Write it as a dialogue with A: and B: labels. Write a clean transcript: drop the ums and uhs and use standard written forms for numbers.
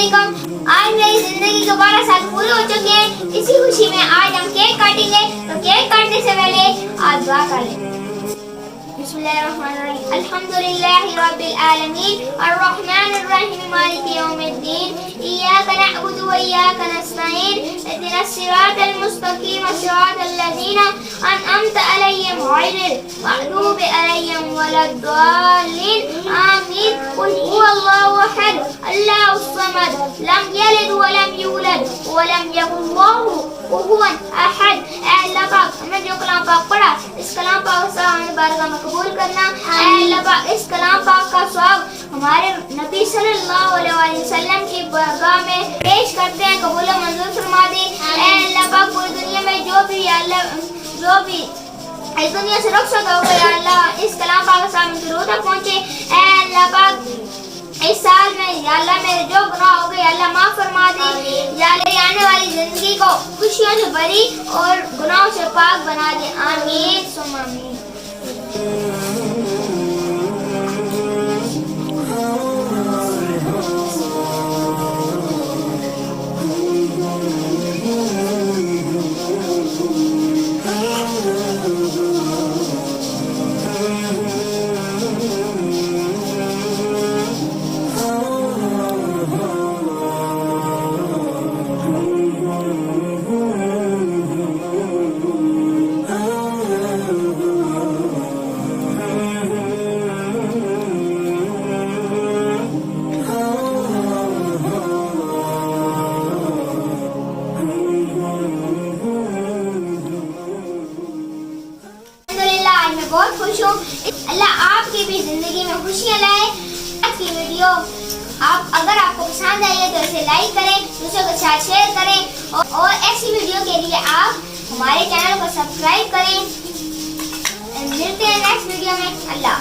A: वालेकुम। आज मेरी जिंदगी के 12 साल पूरे हो चुके हैं। इसी खुशी में आज हम केक काटेंगे। तो केक काटने से पहले आज दुआ कर लें। बिस्मिल्लाहिर्रहमानिर्रहीम। अल्हम्दुलिल्लाहि रब्बिल आलमीन अर्रहमानिर रहीम मालिकि यौमिद्दीन इय्याका नअबुदु व इय्याका नस्तईन इहदिनस सिरातल मुस्तकीम सिरातल लज़ीना अनअमता अलैहिम गैरिल मग़दूबि अलैहिम वलद्दाल्लीन आमीन। कुल हुवल्लाहु अहद अल्लाहुस समद लम यलिद व लम यूलद व लम यकुल लहू कुफुवन अहद। ऐ अल्लाह पाक, हमने जो कलाम पाक पढ़ा इस कलाम पाक से हमें बारगाह में कबूल करना। ऐ अल्लाह पाक, इस कलाम पाक का सवाब हमारे नबी सल्लल्लाहु अलैहि वसल्लम की बारगाह में पेश करते हैं, कबूल मंजूर फरमा दे। ऐ अल्लाह पाक, पूरी दुनिया में जो भी इस दुनिया से रुखसत हो गए अल्लाह इस कलाम पाक से हमें जरूर तक पहुँचे। ऐ अल्लाह पाक, इस साल में या अल्लाह मेरे जो गुनाह हो गए अल्लाह माफ फरमा दे। या अल्लाह आने वाली जिंदगी को खुशियों से भरी और गुनाहों से पाक बना दे। आमीन सुम्मा आमीन। बहुत खुश हूँ। अल्लाह आपकी भी जिंदगी में खुशियाँ लाए। आज की वीडियो अगर आपको पसंद आई है तो इसे लाइक करें, दूसरों के साथ शेयर करें और ऐसी वीडियो के लिए आप हमारे चैनल को सब्सक्राइब करें। मिलते हैं नेक्स्ट वीडियो में। अल्लाह।